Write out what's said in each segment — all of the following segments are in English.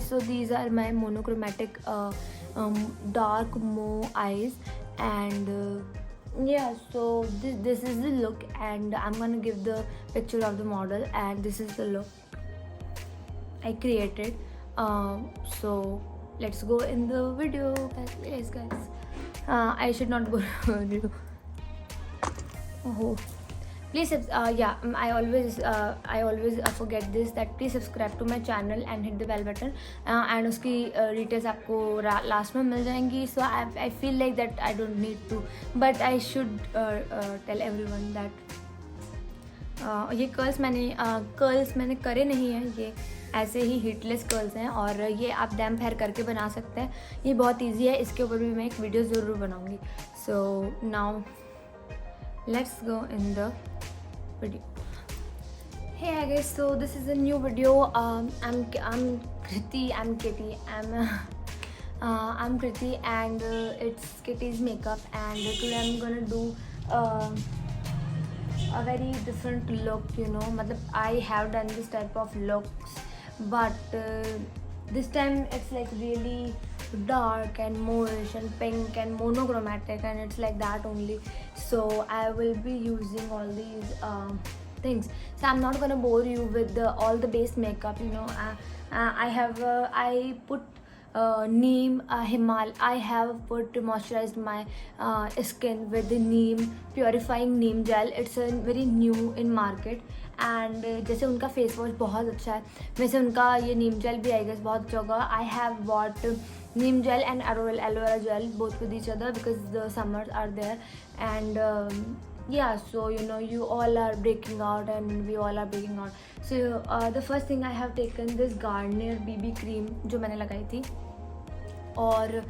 so these are my monochromatic dark mauve eyes, and yeah, so this is the look, and I'm gonna give the picture of the model, and this is the look I created. So let's go in the video, guys. I should not go video. Oh, please I always forget this, that please subscribe to my channel and hit the bell button, and उसकी details आपको last में मिल जाएंगी. So I feel like that I don't need to, but I should tell everyone that ये curls मैंने करे नहीं है, ये ऐसे ही हीटलेस कर्ल्स हैं, और ये आप डैम्प हेयर करके बना सकते हैं. ये बहुत ईजी है, इसके ऊपर भी मैं एक वीडियो ज़रूर बनाऊँगी. So now let's go in the video. Hey guys, so this is a new video. I'm Kriti. I'm Kitty. I'm Kriti, and it's Kitty's makeup, and today I'm gonna do a very different look, you know. Matlab, I have done this type of looks, but this time it's like really dark and mauvish and pink and monochromatic, and it's like that only. So I will be using all these things. So I'm not gonna bore you with all the base makeup, you know. I put neem I have moisturized my skin with the neem purifying neem gel. It's a very new in market, and जैसे उनका face wash बहुत अच्छा है, वैसे उनका ये नीम jail भी I guess बहुत अच्छा होगा. I have bought neem gel and aloe vera gel, both with each other, because the summers are there, and yeah, so you know, you all are breaking out and we all are breaking out. So the first thing I have taken this Garnier BB cream जो मैंने लगाई थी, और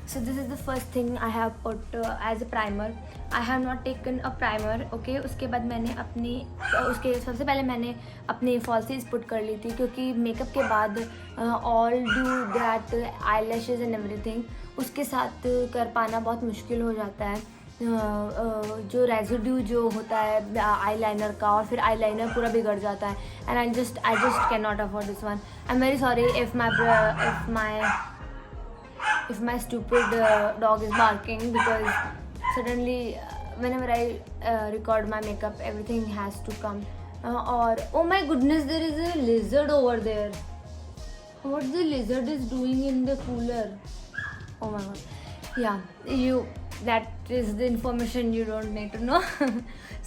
so this is the first thing I have put as a primer. I have not taken a primer, okay. उसके बाद मैंने सबसे पहले मैंने अपनी फॉल्सीज पुट कर ली थी, क्योंकि मेकअप के बाद all do that eye lashes and everything उसके साथ कर पाना बहुत मुश्किल हो जाता है. जो रेजिड्यू जो होता है आई लाइनर का, और फिर आई लाइनर पूरा बिगड़ जाता है, and I just can not afford this one. I am very sorry if my stupid dog is barking, because suddenly whenever I record my makeup, everything has to come. Or oh my goodness, there is a lizard over there. What the lizard is doing in the cooler? Oh my god. Yeah, that is the information you don't need to know.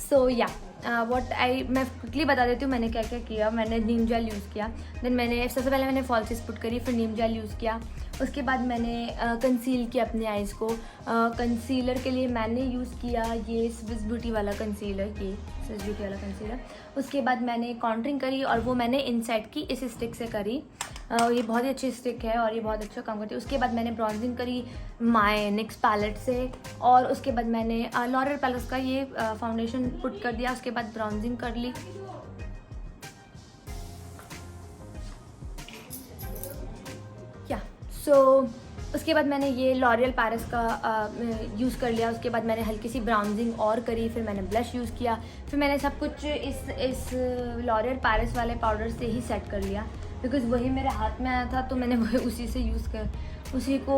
So yeah, मैं quickly बता देती हूँ मैंने क्या क्या किया. मैंने नीम gel use किया, देन मैंने सबसे पहले मैंने फॉल्सीज पुट करी, फिर नीम जेल यूज़ किया. उसके बाद मैंने कंसील किया अपने आइज़ को. कंसीलर के लिए मैंने यूज़ किया ये स्विस ब्यूटी वाला कंसीलर. उसके बाद मैंने कॉन्टरिंग करी, और वो मैंने इनसाइड की इस स्टिक से करी. ये बहुत ही अच्छी स्टिक है और ये बहुत अच्छा काम करती है. उसके बाद मैंने ब्राउजिंग करी माय निक्स पैलेट से, और उसके बाद मैंने लॉरियल पैलेस का ये फाउंडेशन पुट कर दिया. उसके बाद ब्राउजिंग कर ली. सो उसके बाद मैंने ये लॉरियल पैरिस का यूज़ कर लिया. उसके बाद मैंने हल्की सी ब्राउजिंग और करी, फिर मैंने ब्लश यूज़ किया, फिर मैंने सब कुछ इस लॉरियल पैरिस वाले पाउडर से ही सेट कर लिया, बिकॉज़ वही मेरे हाथ में आया था, तो मैंने वही उसी से उसी को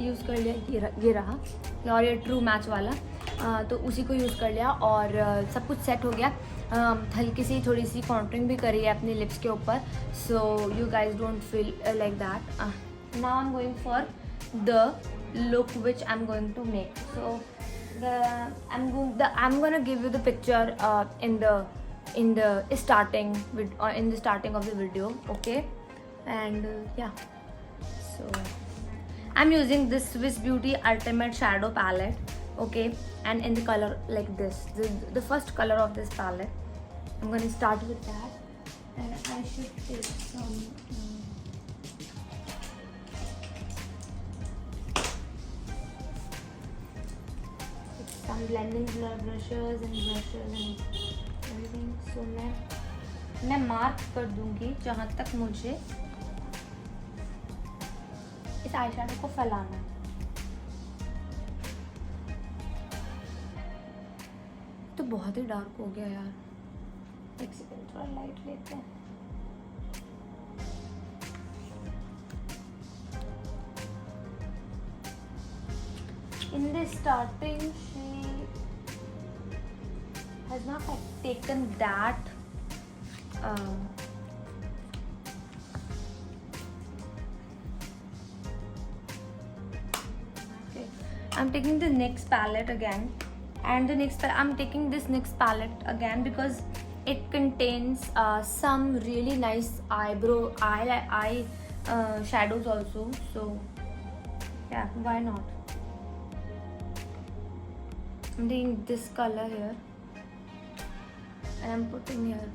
यूज़ कर लिया. ये रहा लॉरियल ट्रू मैच वाला, तो उसी को यूज़ कर लिया, और सब कुछ सेट हो गया. हल्की सी थोड़ी सी कॉन्टरिंग भी करी है अपने लिप्स के ऊपर, so you guys don't feel like that. Now I am going for the look which I am going to make. So I'm gonna give you the picture in the starting of the video, okay. And yeah, so I'm using this Swiss Beauty Ultimate Shadow Palette, okay, and in the color like this, the first color of this palette. I'm going to start with that, and I should take some blending brushes and everything. So मैं mark कर दूंगी जहाँ तक मुझे इस eye shadow को फैलाना है. तो बहुत ही डार्क हो गया यार. एक सेकंड थोड़ा लाइट लेते हैं. In the starting, she has not taken that. Okay, I'm taking the NYX palette again, and I'm taking this NYX palette again because it contains some really nice eye shadows also. So yeah, why not? I'm taking this color here and I'm putting here.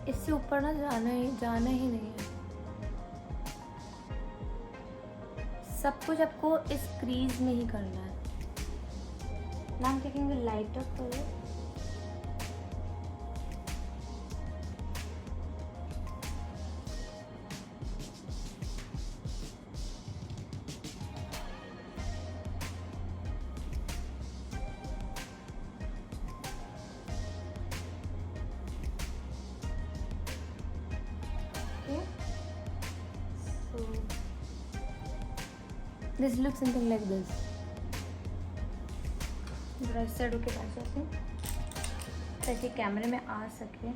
इससे ऊपर ना जाना ही नहीं है. सब कुछ आपको इस क्रीज में ही करना है. Now I'm taking a lighter color. This looks something like this. Brush से के पास जाते हैं ताकि कैमरे में आ सके.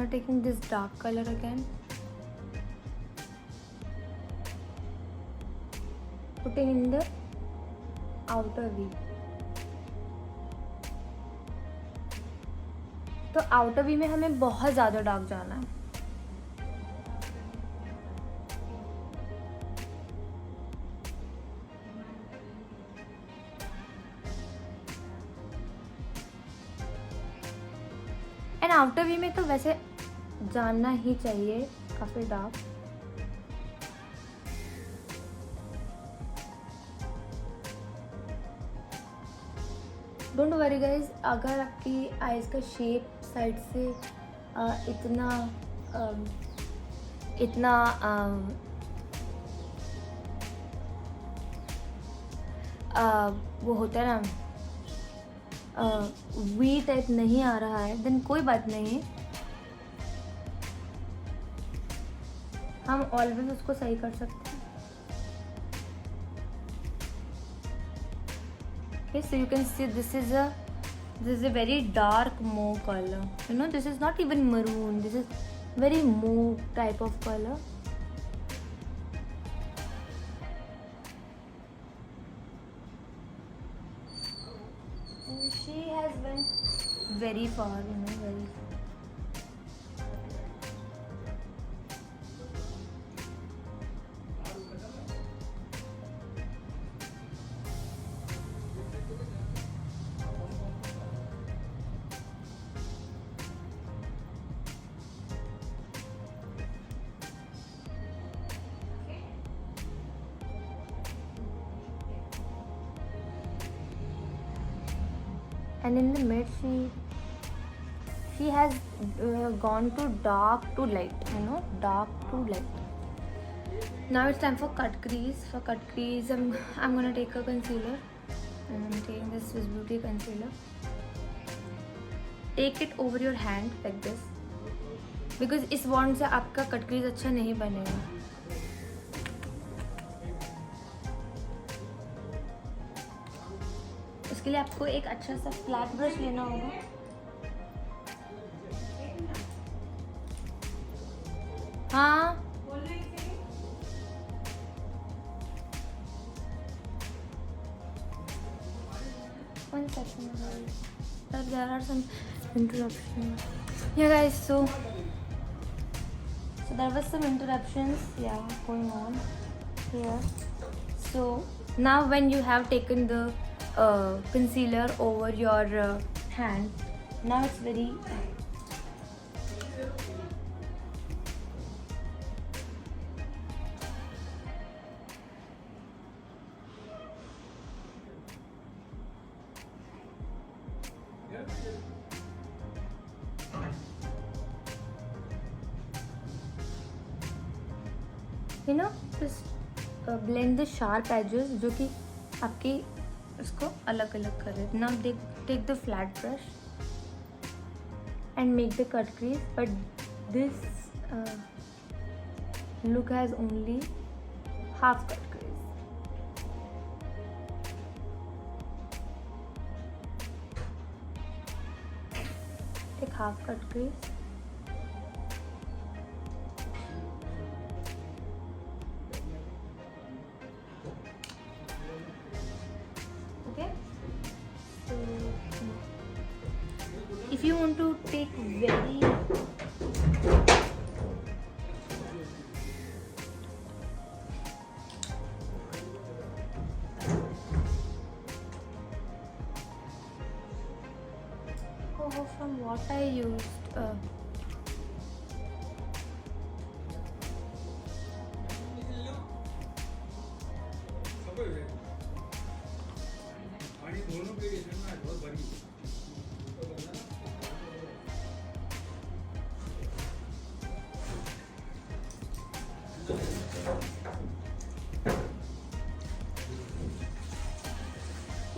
Now taking this dark color again, putting in the outer V. तो आउटर वी में हमें बहुत ज़्यादा डार्क जाना है. एंड आउटर वी में तो वैसे जानना ही चाहिए काफ़ी डार्क. डोंट वरी गाइज, अगर आपकी आईज का शेप साइड से इतना वो होता है ना, वी टाइप नहीं आ रहा है, देन कोई बात नहीं, हम ऑलवेज उसको सही कर सकते हैं. Okay, so you can see this is a very dark mauve color. You know, this is not even maroon. This is very mauve type of color. And she has went very far. You know, very far. And in the mid she has gone to dark to light, you know, dark to light. Now it's time for cut crease. For cut crease, I'm gonna take a concealer, and I'm taking this Swiss Beauty concealer. Take it over your hand like this, because इस wand से आपका cut crease अच्छा नहीं बनेगा. उसके लिए आपको एक अच्छा सा फ्लैट ब्रश लेना होगा. हाँ, one second. There are some interruptions. Yeah, guys. So there was some interruptions. Yeah, going on here. So now when you have taken the concealer over your hand. Now it's very just blend the sharp edges जो कि आपकी इसको अलग अलग कर रहे. Now take the flat brush and make the cut crease, but this look has only half cut crease. Take half cut crease. If you want to take very from what I used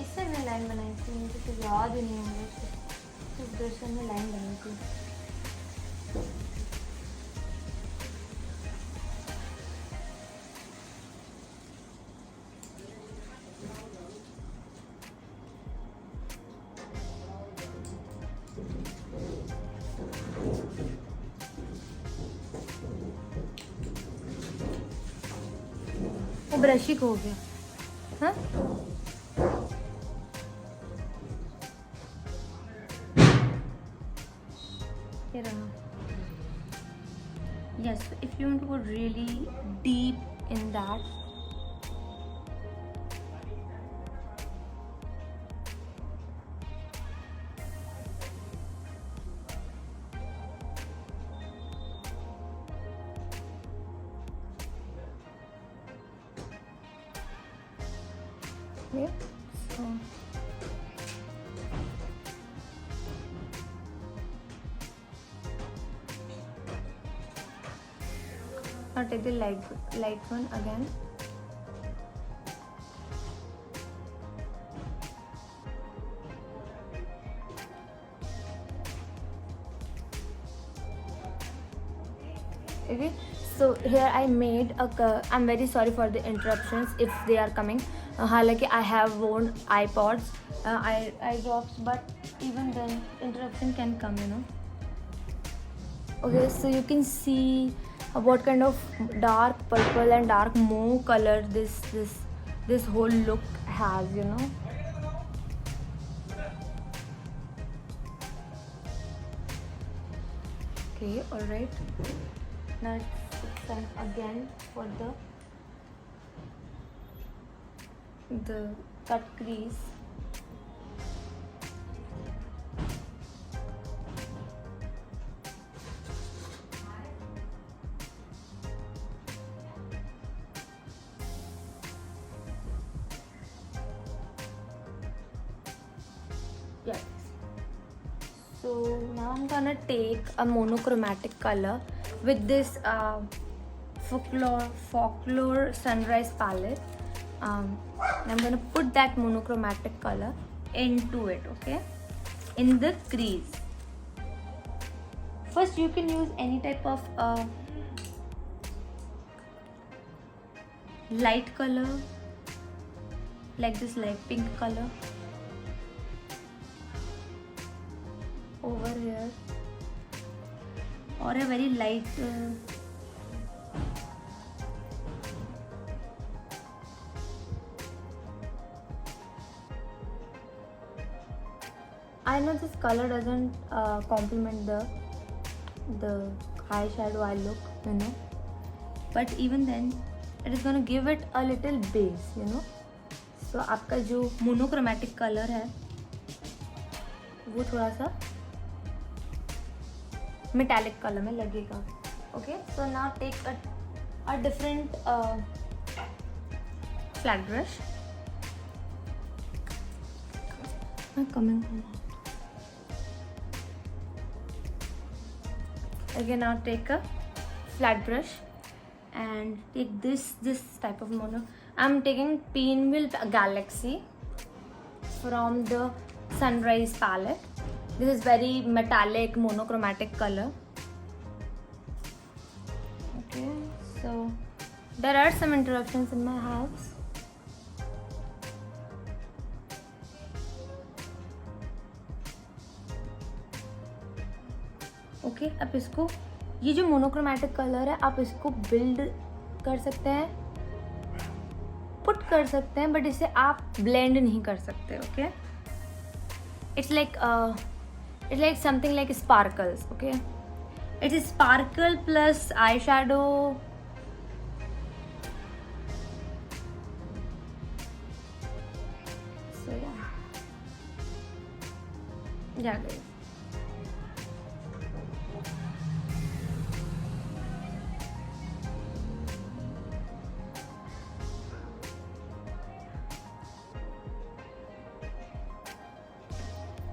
इससे मैं line बनाई थी, मुझे तो याद ही नहीं होगा किस ब्रश में लाइन बनाई थी. वो ब्रशिक हो गया. हाँ yes, if you want to go really deep in that, okay, so now take the light one again. Okay, so here I made a I'm very sorry for the interruptions if they are coming. हालांकि I have worn iPods, eye drops, but even then interruption can come, Okay, so you can see what kind of dark purple and dark mauve color this whole look has, Okay, all right. Now it's time again for the cut crease. Yes. So now I'm gonna take a monochromatic color with this folklore sunrise palette. I'm gonna put that monochromatic color into it, okay, in the crease. First you can use any type of light color like this light pink color over here, or a very light I know this color doesn't complement the eyeshadow eye look, but even then it is gonna give it a little base, सो आपका जो monochromatic colour है वो थोड़ा सा metallic colour में लगेगा. Okay, so now take a different flat brush. coming again. Now take a flat brush and take this type of mono. I'm taking Pinwheel Galaxy from the Sunrise palette. This is very metallic monochromatic color. Okay, so there are some interruptions in my house. Okay, अब इसको, ये जो monochromatic colour है आप इसको build कर सकते हैं, पुट कर सकते हैं, बट इसे आप ब्लेंड नहीं कर सकते. Okay, it's like something like sparkles. Okay, it is sparkle plus eyeshadow. So या गई.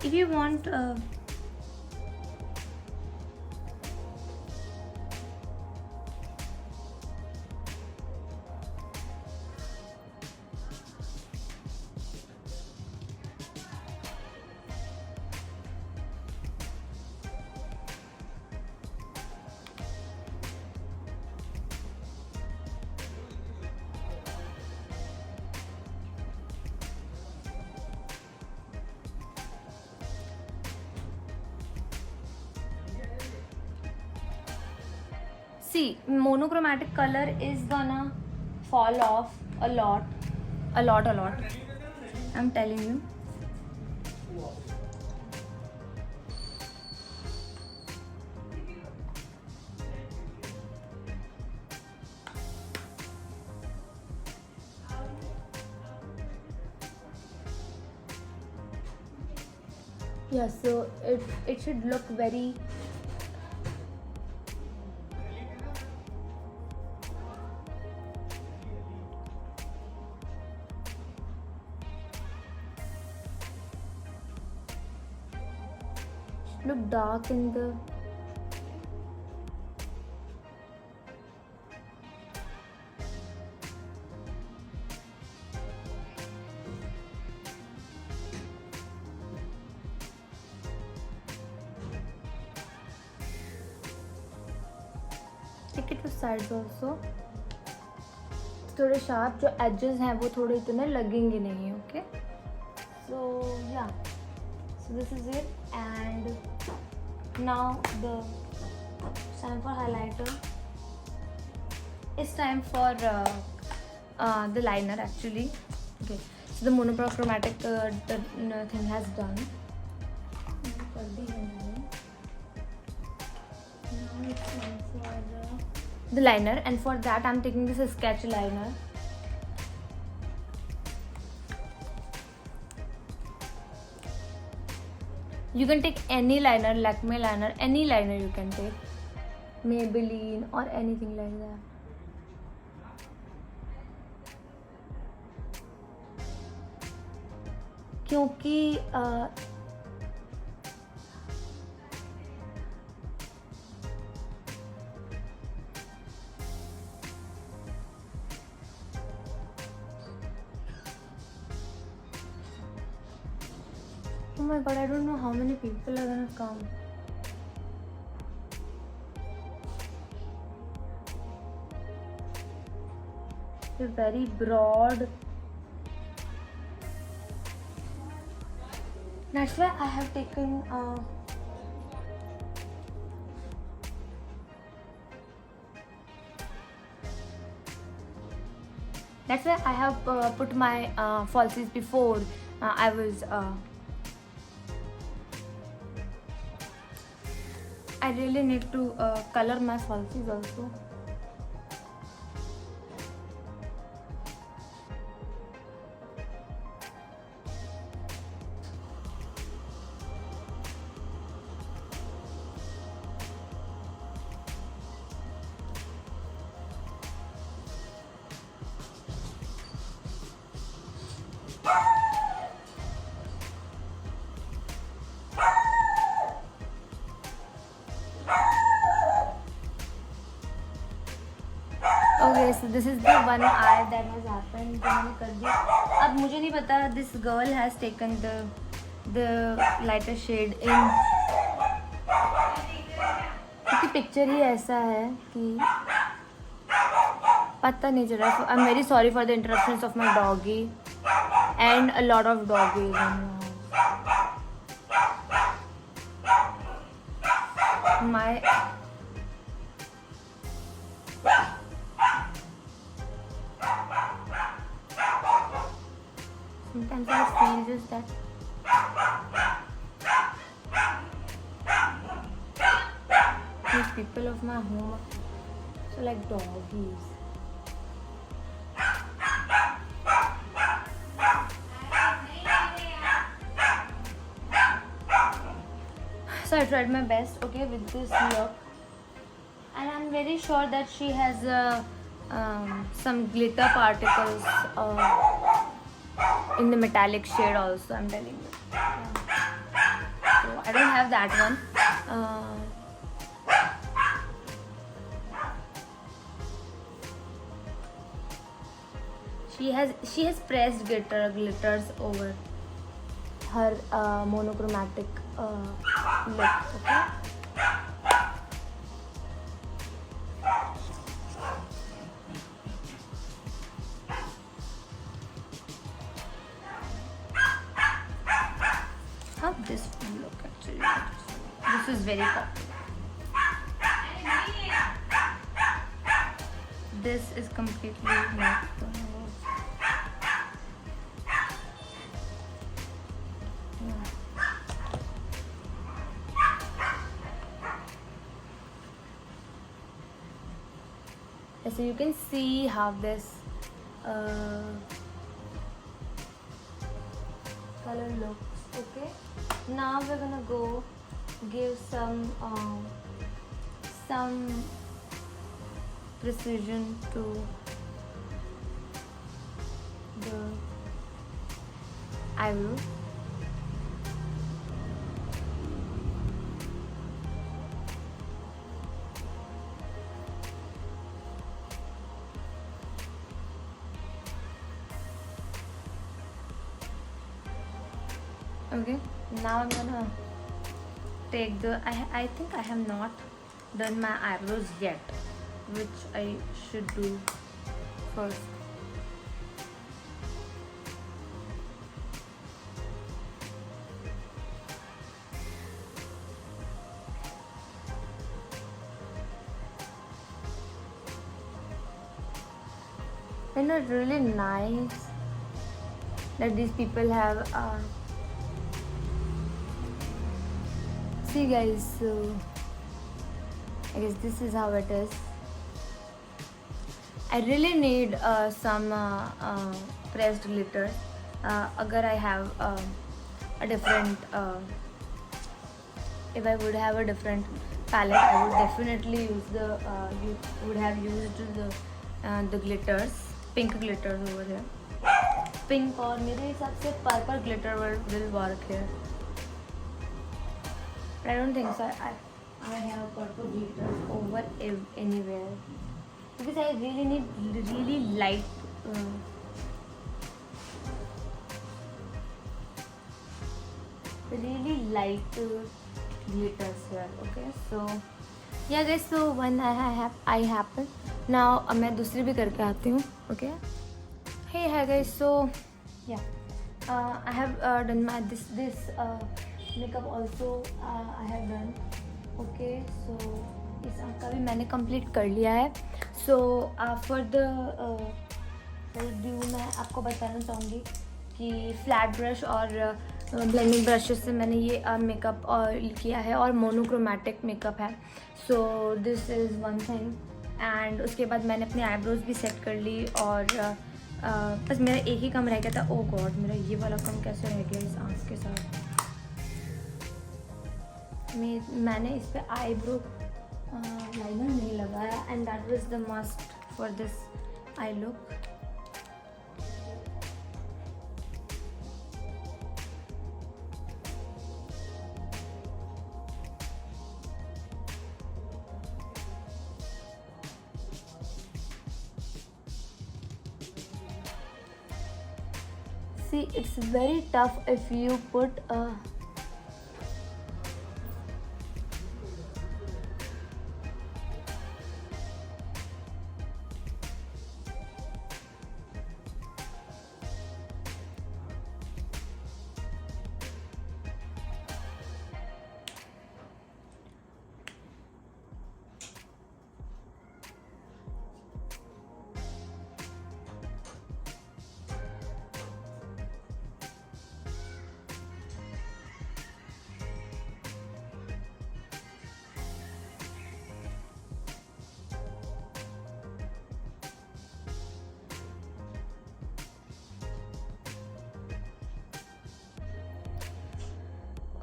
If you want see, monochromatic color is gonna fall off a lot. I'm telling you. Yeah, so it should look very dark in the take it to sides also. थोड़े sharp जो edges हैं वो थोड़े इतने लगेंगे नहीं. Okay, so या, so this is it. And now it's time for highlighter. It's time for the liner actually. Okay, so the monochromatic thing has done. Now it's time for the liner, and for that I'm taking this sketch liner. You can take any liner, Lakme liner, any liner you can take, Maybelline or anything like that. क्योंकि oh my god, I don't know how many people are gonna come. It's very broad. That's why I have taken that's why I have put my falsies before I was I really need to color my falsies also. Okay, so this is the one eye that has happened. जो मैंने कर दी. अब मुझे नहीं पता. This girl has taken the lighter shade in. क्योंकि picture ही ऐसा है कि पता नहीं चल रहा. I'm very sorry for the interruptions of my doggy and a lot of doggies. My sometimes I feel just that these people of my home are so like doggies. So I tried my best, okay, with this look, and I'm very sure that she has some glitter particles in the metallic shade also. I'm telling you. Yeah. So I don't have that one. She has pressed glitters over her monochromatic look. Okay. How this one look actually? This is very popular. This is completely not. So you can see how this color looks. Okay, now we're gonna go give some precision to the eyebrow. Okay, now I'm gonna take the I think I have not done my eyebrows yet, which I should do first. And it's really nice that these people have see guys, so I guess this is how it is. I really need some pressed glitter. Agar I have a different if I would have a different palette, I would definitely would have used the glitters, pink glitters over here. Pink और मेरे हिसाब से purple glitter will work here. I don't think so. I have purple glitter over anywhere because I really need really light glitters here. Okay, so yeah guys, so one I happen now. अब मैं दूसरी भी करके आती हूँ. Okay. Hey hi guys, so yeah, I have done my this makeup also I have done. Okay, so इस आँख का भी मैंने कंप्लीट कर लिया है. So for the व्यू मैं आपको बताना चाहूँगी कि फ्लैट ब्रश और ब्लेंडिंग ब्रशेस से मैंने ये मेकअप किया है और मोनोक्रोमैटिक मेकअप है. So this is one thing. And उसके बाद मैंने अपनी आईब्रोज भी सेट कर ली और बस मेरा एक ही कम रह गया था. ओ गॉड, मेरा ये वाला कम कैसे रह गया इस आँख के साथ. मैंने इस पर आईब्रो लाइनर नहीं लगाया and that was the must for this I look. see, it's very tough if you put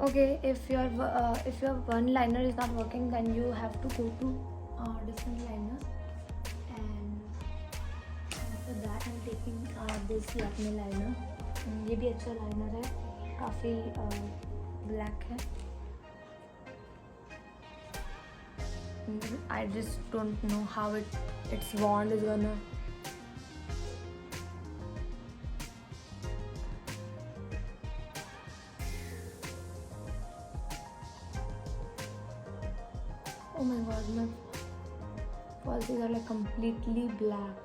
okay, if your one liner is not working, then you have to go to different liner. And after that I'm taking this Lakme liner. ये भी अच्छा liner है, काफ़ी black है. I just don't know how its wand is gonna. Oh my god, my falsies are like completely black.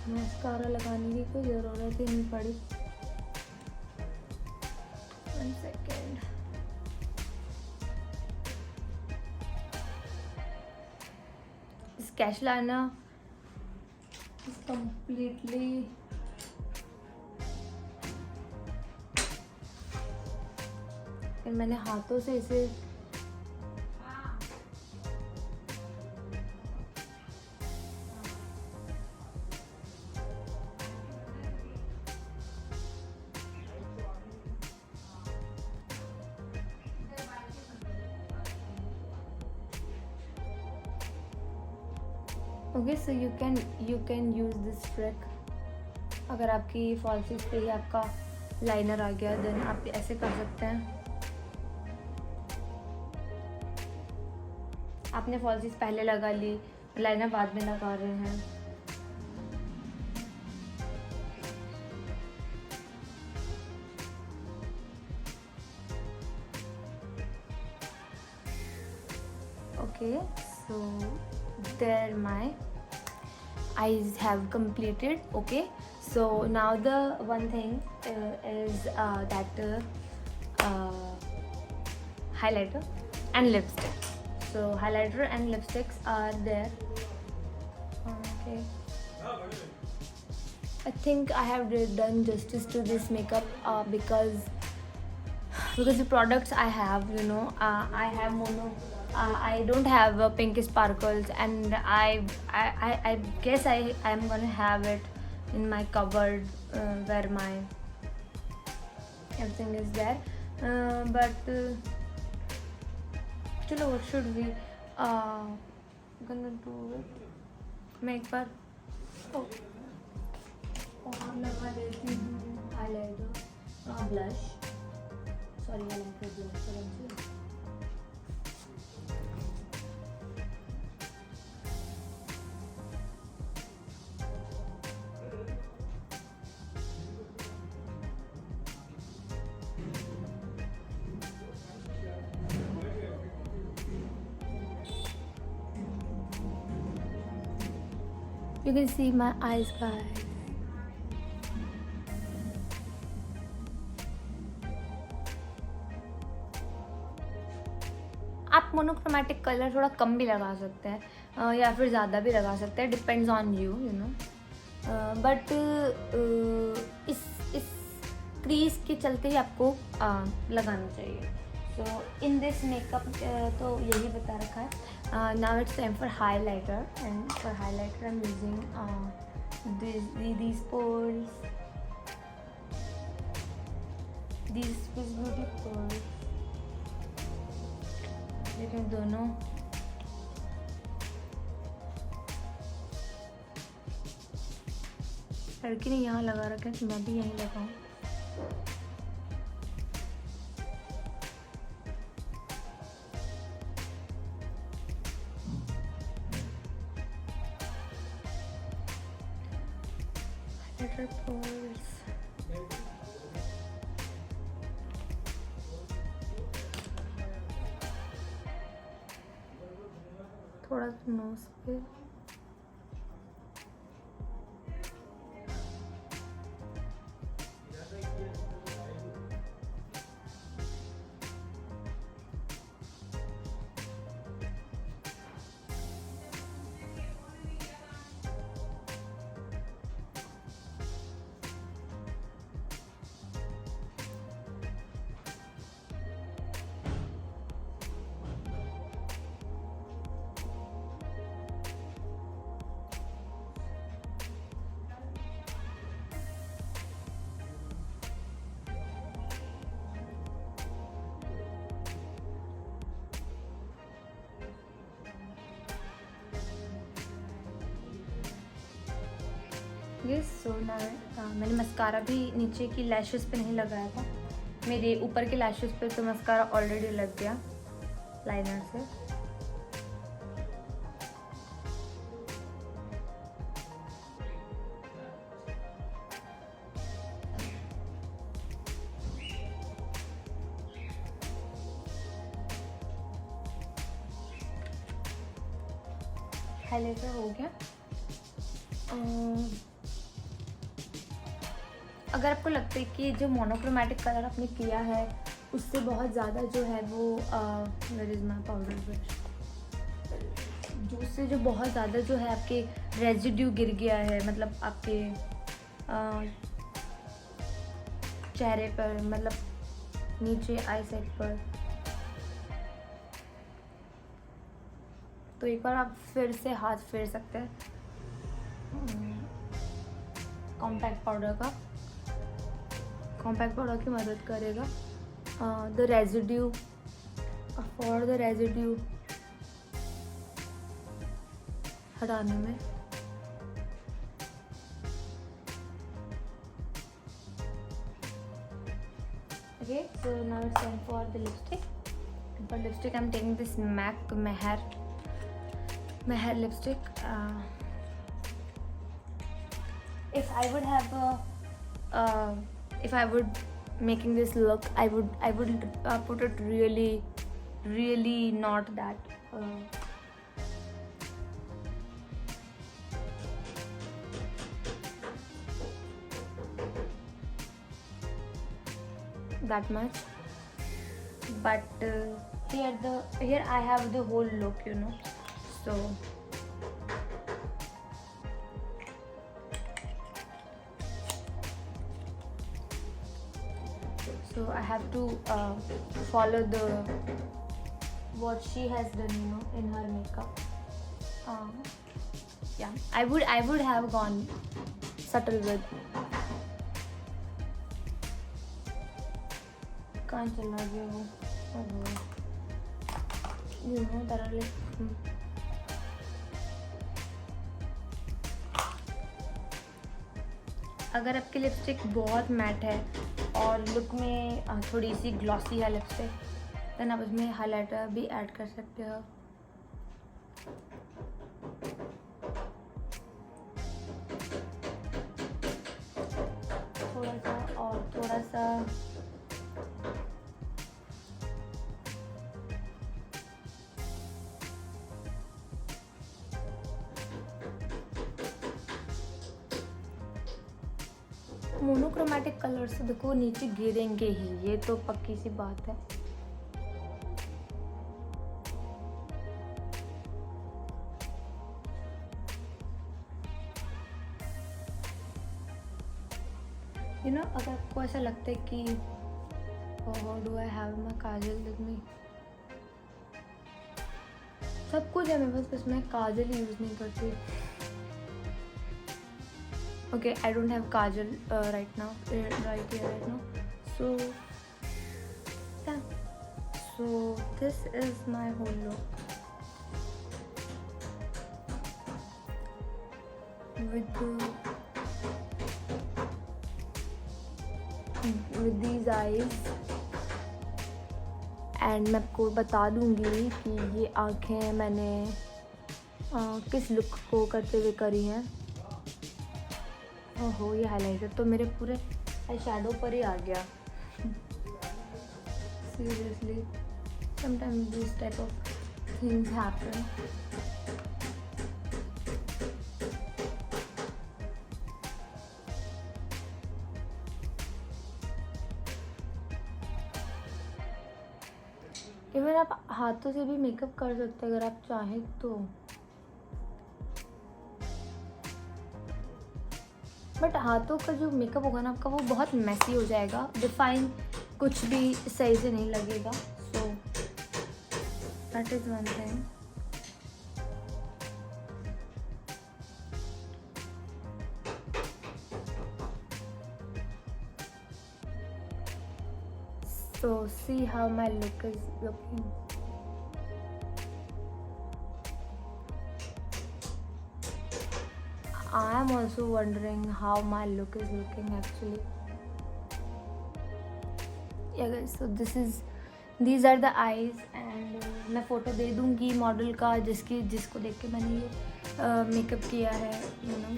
Mascara लगाने की कोई ज़रूरत ही नहीं पड़ी. 1 second. Sketch liner is completely मैंने हाथों से इसे okay. So you can use this trick. अगर आपकी फॉल्सीज पे ही आपका लाइनर आ गया, देन आप ऐसे कर सकते हैं. आपने फॉल्सीज पहले लगा ली, लाइनर बाद में लगा रहे हैं. Okay, so there my eyes have completed. Okay, so now the one thing is that highlighter and lipstick. So highlighter and lipsticks are there. Okay, I think I have done justice to this makeup because the products I have, I have mono. I don't have pinky sparkles, and I guess I am gonna have it in my cupboard where my everything is there. But चलो, what should we gonna do it? मैं एक बार लगा देती हूँ highlighter, blush. Sorry, I like the blush. You can see my eyes, guys. आप monochromatic colour थोड़ा कम भी लगा सकते हैं या फिर ज़्यादा भी लगा सकते हैं, depends on you know. But इस क्रीज के चलते ही आपको लगाना चाहिए. सो इन दिस मेकअप तो यही बता रखा है. Now it's time for highlighter, and for highlighter I am using these pores, these Swiss Beauty pores. लेकिन दोनों लड़की ने यहाँ लगा रखा है तो मैं भी यहीं लगाऊँ। थोड़ा सा नोज पे ये सोना है। मैंने मस्कारा भी नीचे की लैशेस पे नहीं लगाया था, मेरे ऊपर के लैशेस पे तो मस्कारा ऑलरेडी लग गया लाइनर से। हाइलाइटर हो गया। अगर आपको लगता है कि जो मोनोक्रोमैटिक कलर आपने किया है उससे बहुत ज़्यादा जो है वो where is my powder brush, जो उससे जो बहुत ज़्यादा जो है आपके रेजिड्यू गिर गया है, मतलब आपके चेहरे पर, मतलब नीचे आई साइड पर, तो एक बार आप फिर से हाथ फेर सकते हैं कॉम्पैक्ट पाउडर का। कॉम्पैक्ट पाउडर की मदद करेगा the residue, for the residue हटाने में। Okay, so now it's time for the lipstick. For lipstick, I'm taking this MAC Meher lipstick. If I would have if I would making this look, I would put it really not that that much, but here I have the whole look, you know, so I have to follow what she has done, you know, in her makeup. Yeah, I would have gone subtle with. कहाँ चला गया वो? You know that are like अगर आपकी lipstick बहुत mat है और look में थोड़ी सी ग्लॉसी है लिपस्टिक, देन आप उसमें हाइलाइटर भी ऐड कर सकते हो। थोड़ा सा और थोड़ा सा मोनोक्रोमैटिक कलर से देखो नीचे गिरेंगे ही, ये तो पक्की सी बात है। You know, अगर आपको ऐसा लगता है कि do I have my Kajal with me, सब कुछ है मेरे पास, बस मैं काजल यूज़ नहीं करती। Okay, I don't have kajal right now, right here right now. So yeah, So this is my whole look with these eyes. And मैं आपको बता दूंगी कि ये आँखें मैंने किस लुक को करते हुए करी हैं. ओहो, ये हाइलाइटर तो मेरे पूरे आई शैडो पर ही आ गया. Seriously, sometimes this type of things happen. Even आप हाथों से भी मेकअप कर सकते हैं अगर आप चाहें तो. बट हाथों का जो मेकअप होगा ना आपका, वो बहुत मैसी हो जाएगा. डिफाइन कुछ भी सही से नहीं लगेगा. So that is one thing. So see how my look is looking. I am also wondering how my look is looking actually. Yeah guys, so these are the eyes and मैं photo दे दूँगी model का जिसको देख के मैंने ये makeup किया है, यू नो.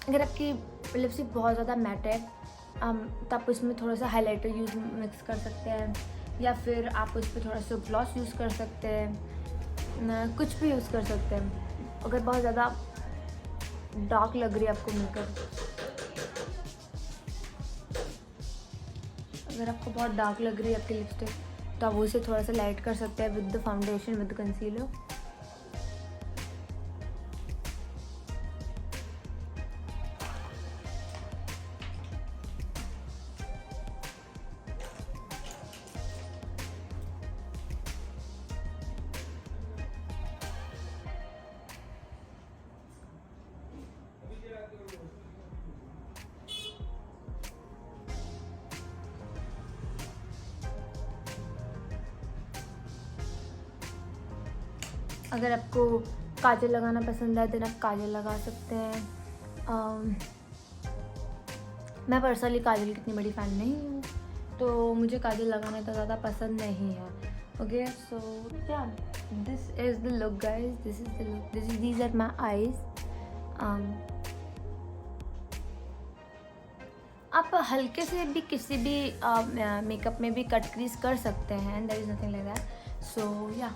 अगर आपकी लिपस्टिक बहुत ज़्यादा मैट है तो आप उसमें थोड़ा सा हाइलाइटर मिक्स कर सकते हैं, या फिर आप उस पर थोड़ा सा ग्लॉस यूज़ कर सकते हैं. कुछ भी यूज़ कर सकते हैं. अगर बहुत ज़्यादा डार्क लग रही है आपको मेकअप, अगर आपको बहुत डार्क लग रही है आपकी लिपस्टिक, तो आप उसे थोड़ा सा लाइट कर सकते हैं with the foundation, with the concealer. अगर आपको काजल लगाना पसंद है देन आप काजल लगा सकते हैं. मैं पर्सनली काजल की इतनी बड़ी फ़ैन नहीं हूँ, तो मुझे काजल लगाना इतना ज़्यादा पसंद नहीं है. Okay, so yeah this is the look guys. This is the look. These are my eyes. आप हल्के से भी किसी भी मेकअप में भी कट क्रीज कर सकते हैं. There is nothing like that. So या